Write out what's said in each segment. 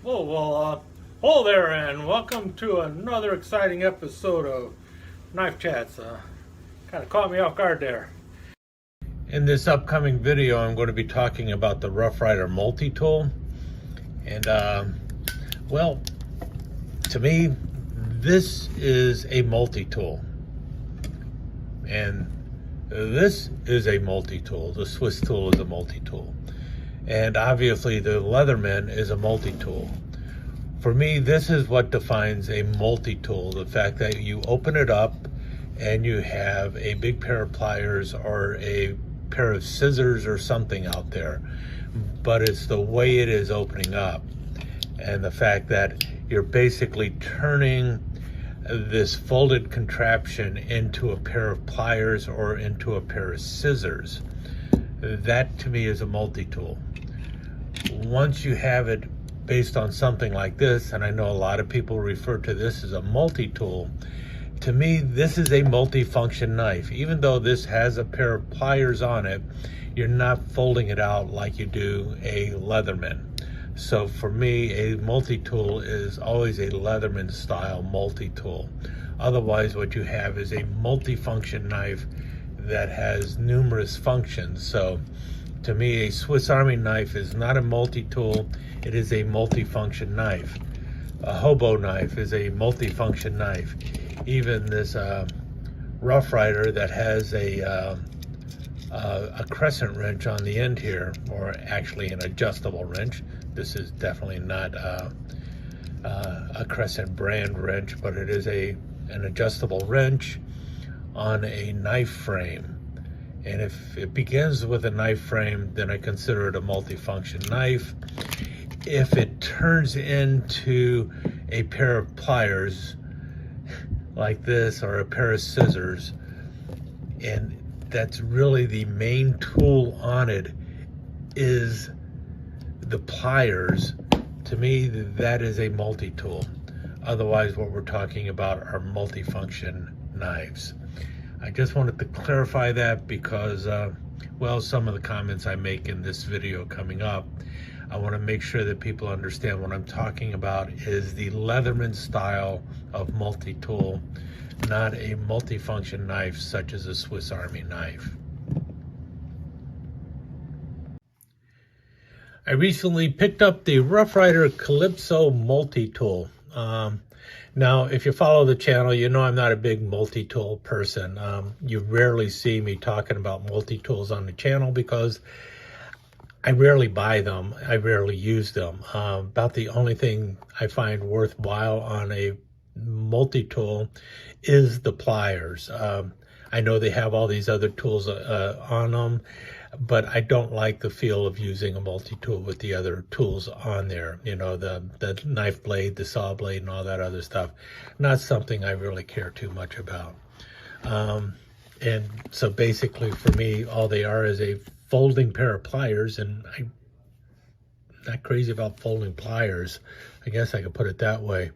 Hello there, and welcome to another exciting episode of Knife Chats. Kind of caught me off guard there. In this upcoming video, I'm going to be talking about the Rough Ryder Multi-Tool. And, well, to me, this is a multi-tool. And this is a multi-tool. The Swiss tool is a multi-tool. And obviously the Leatherman is a multi-tool. For me, this is what defines a multi-tool. The fact that you open it up and you have a big pair of pliers or a pair of scissors or something out there. But it's the way it is opening up. And the fact that you're basically turning this folded contraption into a pair of pliers or into a pair of scissors. That to me is a multi-tool. Once you have it based on something like this, and I know a lot of people refer to this as a multi-tool, to me this is a multi-function knife. Even though this has a pair of pliers on it, you're not folding it out like you do a Leatherman. So for me, a multi-tool is always a Leatherman style multi-tool. Otherwise, what you have is a multi-function knife that has numerous functions. So to me, a Swiss Army knife is not a multi-tool, it is a multi-function knife. A hobo knife is a multi-function knife. Even this Rough Ryder that has a crescent wrench on the end here, or actually an adjustable wrench. This is definitely not a Crescent brand wrench, but it is an adjustable wrench on a knife frame. And if it begins with a knife frame, then I consider it a multifunction knife. If it turns into a pair of pliers like this, or a pair of scissors, and that's really the main tool on it is the pliers, to me that is a multi-tool. Otherwise, what we're talking about are multifunction knives. I just wanted to clarify that because, well, some of the comments I make in this video coming up, I want to make sure that people understand what I'm talking about is the Leatherman style of multi-tool, not a multifunction knife such as a Swiss Army knife. I recently picked up the Rough Ryder Calypso Mulitool. Now, if you follow the channel, you know I'm not a big multi-tool person. You rarely see me talking about multi-tools on the channel because I rarely buy them. I rarely use them. About the only thing I find worthwhile on a multi-tool is the pliers. I know they have all these other tools on them, but I don't like the feel of using a multi-tool with the other tools on there. You know, the knife blade, the saw blade, and all that other stuff. Not something I really care too much about. And so basically for me, all they are is a folding pair of pliers, and I'm not crazy about folding pliers. I guess I could put it that way.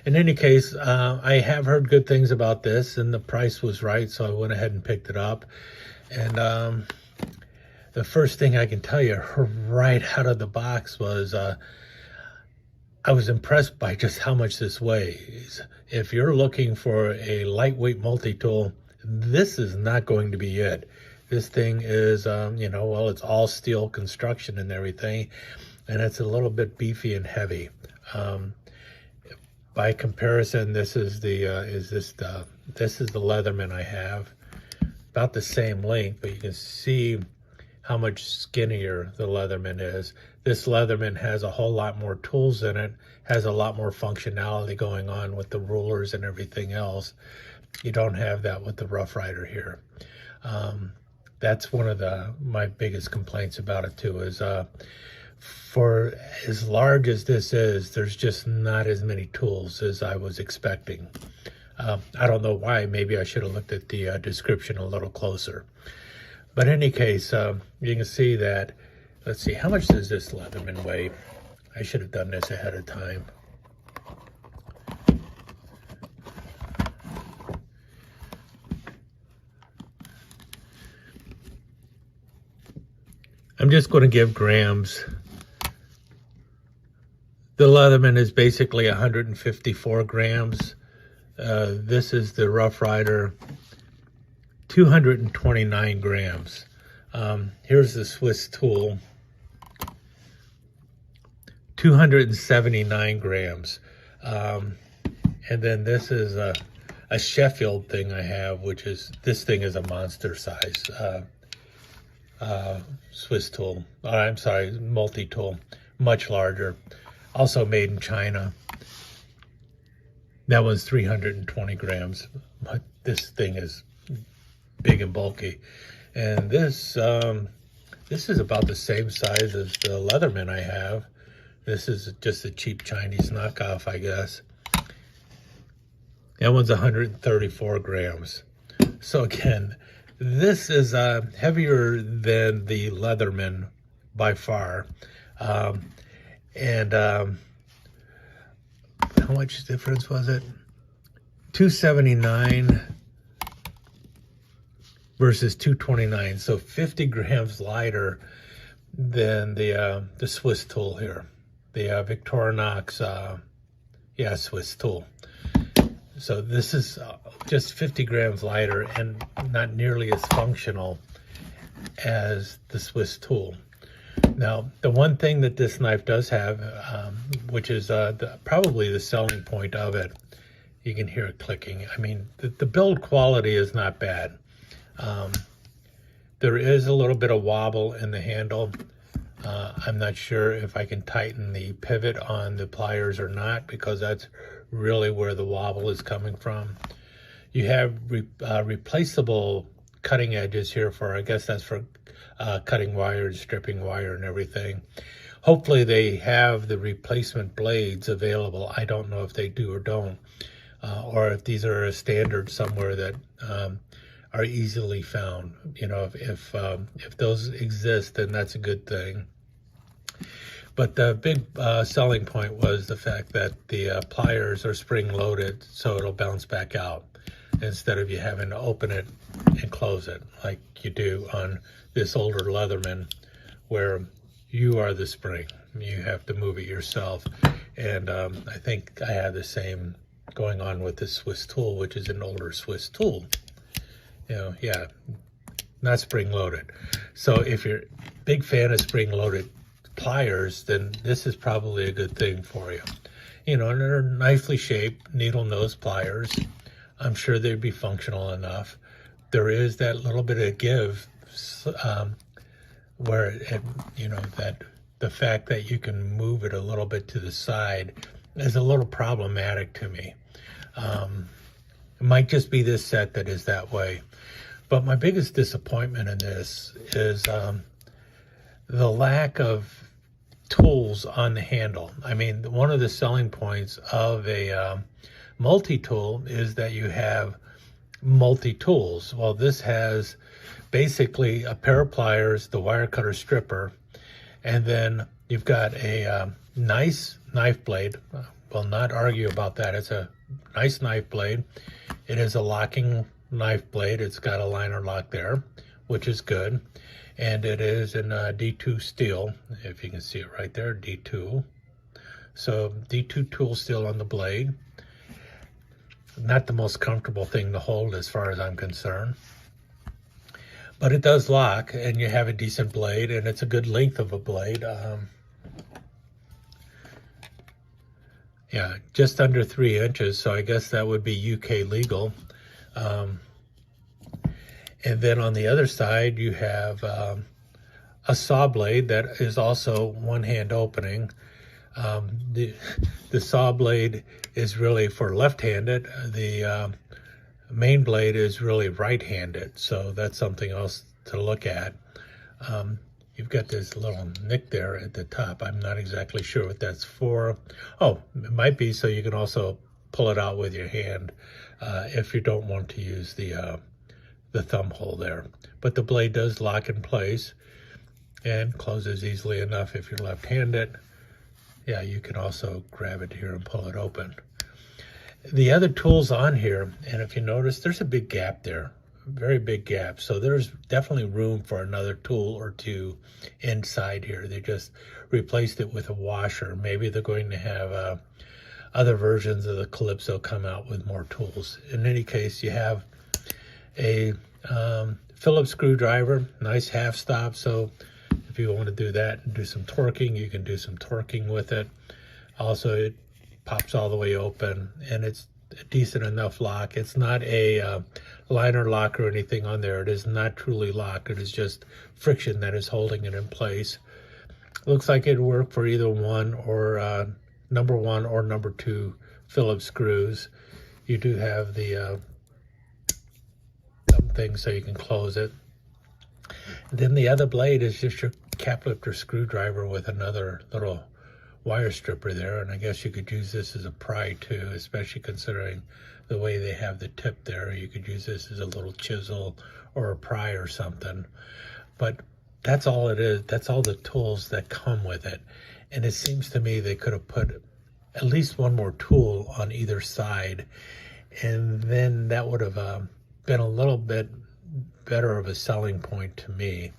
In any case, I have heard good things about this, and the price was right, so I went ahead and picked it up. And the first thing I can tell you right out of the box was I was impressed by just how much this weighs. If you're looking for a lightweight multi-tool, this is not going to be it. This thing is, you know, well, it's all steel construction and everything, and it's a little bit beefy and heavy. By comparison, this is the Leatherman I have, about the same length, but you can see how much skinnier the Leatherman is. This Leatherman has a whole lot more tools in it, has a lot more functionality going on with the rulers and everything else. You don't have that with the Rough Ryder here. That's one of my biggest complaints about it too, is for as large as this is, there's just not as many tools as I was expecting. I don't know why. Maybe I should have looked at the description a little closer. But in any case, you can see that, let's see, how much does this Leatherman weigh? I should have done this ahead of time. I'm just going to give grams. The Leatherman is basically 154 grams. This is the Rough Ryder, 229 grams. Here's the Swiss tool, 279 grams. And then this is a Sheffield thing I have, which is, this thing is a monster size Swiss tool. I'm sorry, multi-tool, much larger. Also made in China. That one's 320 grams, but this thing is big and bulky. And this is about the same size as the Leatherman I have. This is just a cheap Chinese knockoff, I guess. That one's 134 grams. So again, this is heavier than the Leatherman by far. And how much difference was it? 279 versus 229. So 50 grams lighter than the Swiss tool here. The Victorinox, Swiss tool. So this is just 50 grams lighter and not nearly as functional as the Swiss tool. Now, the one thing that this knife does have, which is probably the selling point of it, you can hear it clicking. I mean, the build quality is not bad. There is a little bit of wobble in the handle. I'm not sure if I can tighten the pivot on the pliers or not, because that's really where the wobble is coming from. You have replaceable cutting edges here for, I guess that's for cutting wire and stripping wire and everything. Hopefully they have the replacement blades available. I don't know if they do or don't, or if these are a standard somewhere that are easily found. You know, if those exist, then that's a good thing. But the big selling point was the fact that the pliers are spring-loaded, so it'll bounce back out instead of you having to open it and close it like you do on this older Leatherman, where you are the spring. You have to move it yourself. And I think I have the same going on with this Swiss tool, which is an older Swiss tool. You know, yeah, not spring-loaded. So if you're a big fan of spring-loaded pliers, then this is probably a good thing for you. You know, and they're nicely shaped needle nose pliers. I'm sure they'd be functional enough. There is that little bit of give where it, you know, that the fact that you can move it a little bit to the side is a little problematic to me. It might just be this set that is that way. But my biggest disappointment in this is the lack of tools on the handle. I mean, one of the selling points of a multi-tool is that you have multi-tools. Well, this has basically a pair of pliers, the wire cutter stripper, and then you've got a nice knife blade. We'll not argue about that. It's a nice knife blade. It is a locking knife blade. It's got a liner lock there, which is good. And it is in D2 steel, if you can see it right there, D2. So D2 tool steel on the blade. Not the most comfortable thing to hold as far as I'm concerned. But it does lock, and you have a decent blade, and it's a good length of a blade. Yeah, just under 3 inches, so I guess that would be UK legal. And then on the other side, you have a saw blade that is also one-hand opening. The saw blade is really for left-handed. The main blade is really right-handed, so that's something else to look at. You've got this little nick there at the top. I'm not exactly sure what that's for. Oh, it might be so you can also pull it out with your hand if you don't want to use the thumb hole there. But the blade does lock in place and closes easily enough if you're left-handed. Yeah, you can also grab it here and pull it open. The other tools on here, and if you notice, there's a big gap there very big gaps. So there's definitely room for another tool or two inside here. They just replaced it with a washer. Maybe they're going to have other versions of the Calypso come out with more tools. In any case, you have a Phillips screwdriver, nice half stop. So if you want to do that and do some torquing, you can do some torquing with it. Also, it pops all the way open, and it's a decent enough lock. It's not a liner lock or anything on there. It is not truly locked. It is just friction that is holding it in place. Looks like it'd work for either one or number 1 or number 2 Phillips screws. You do have the thing so you can close it. And then the other blade is just your cap lifter screwdriver with another little wire stripper there, and I guess you could use this as a pry too, especially considering the way they have the tip there. You could use this as a little chisel or a pry or something. But that's all it is. That's all the tools that come with it. And it seems to me they could have put at least one more tool on either side, and then that would have been a little bit better of a selling point to me.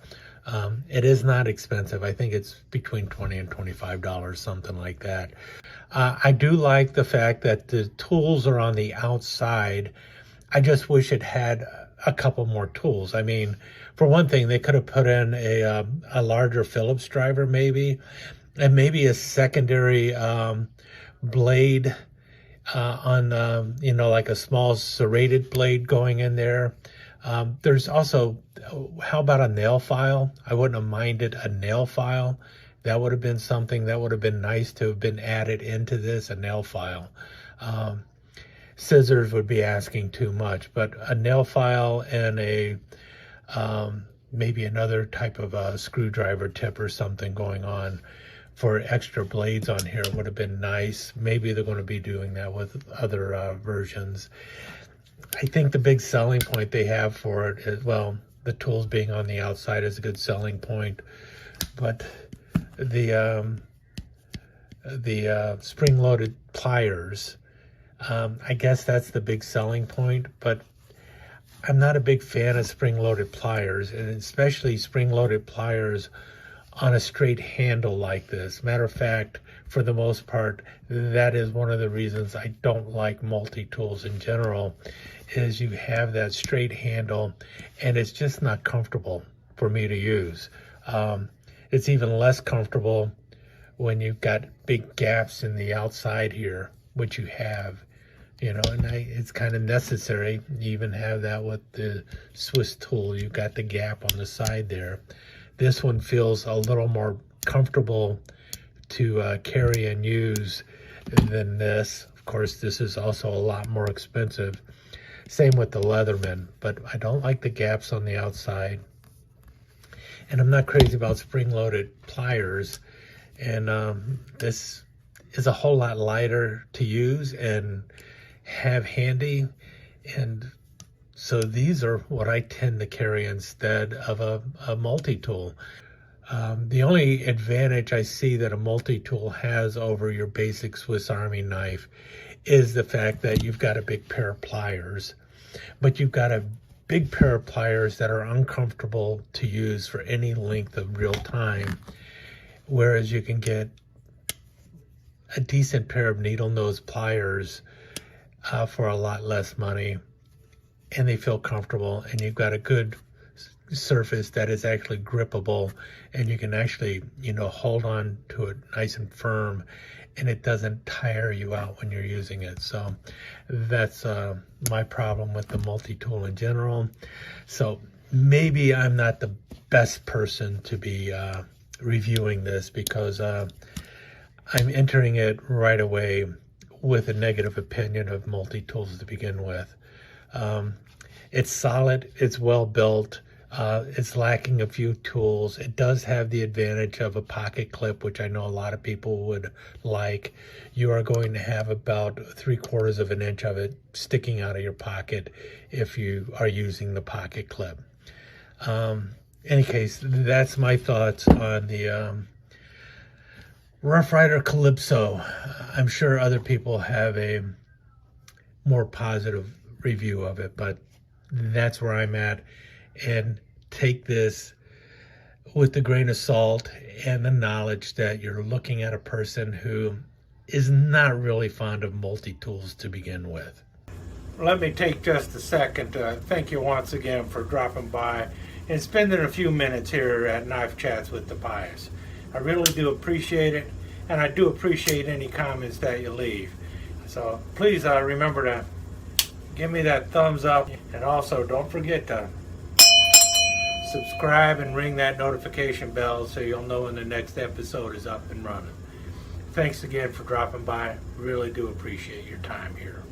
It is not expensive. I think it's between $20 and $25, something like that. I do like the fact that the tools are on the outside. I just wish it had a couple more tools. I mean, for one thing, they could have put in a larger Phillips driver maybe, and maybe a secondary blade on, you know, like a small serrated blade going in there. There's also, how about a nail file? I wouldn't have minded a nail file. That would have been something that would have been nice to have been added into this, a nail file. Scissors would be asking too much, but a nail file and a maybe another type of a screwdriver tip or something going on for extra blades on here would have been nice. Maybe they're going to be doing that with other versions. I think the big selling point they have for it is, well, the tools being on the outside is a good selling point, but the spring-loaded pliers, I guess that's the big selling point, but I'm not a big fan of spring-loaded pliers, and especially spring-loaded pliers on a straight handle like this. Matter of fact, for the most part, that is one of the reasons I don't like multi-tools in general, is you have that straight handle and it's just not comfortable for me to use. It's even less comfortable when you've got big gaps in the outside here, which you have, you know, and it's kind of necessary. You even have that with the Swiss tool. You've got the gap on the side there. This one feels a little more comfortable to carry and use than this. Of course, this is also a lot more expensive. Same with the Leatherman, but I don't like the gaps on the outside. And I'm not crazy about spring-loaded pliers. And this is a whole lot lighter to use and have handy. And so these are what I tend to carry instead of a multi-tool. The only advantage I see that a multi-tool has over your basic Swiss Army knife is the fact that you've got a big pair of pliers, but you've got a big pair of pliers that are uncomfortable to use for any length of real time, whereas you can get a decent pair of needle nose pliers for a lot less money, and they feel comfortable, and you've got a good surface that is actually grippable, and you can actually, you know, hold on to it nice and firm, and it doesn't tire you out when you're using it. So that's my problem with the multi-tool in general. So maybe I'm not the best person to be reviewing this, because I'm entering it right away with a negative opinion of multi-tools to begin with. It's solid, it's well built, it's lacking a few tools. It does have the advantage of a pocket clip, which I know a lot of people would like. You are going to have about 3/4 of an inch of it sticking out of your pocket if you are using the pocket clip. Any case, that's my thoughts on the Rough Ryder Calypso. I'm sure other people have a more positive review of it, but That's where I'm at. And take this with a grain of salt and the knowledge that you're looking at a person who is not really fond of multi-tools to begin with. Let me take just a second to thank you once again for dropping by and spending a few minutes here at Knife Chats with the Pliers. I really do appreciate it, and I do appreciate any comments that you leave. So please remember to give me that thumbs up, and also don't forget to subscribe and ring that notification bell so you'll know when the next episode is up and running. Thanks again for dropping by. Really do appreciate your time here.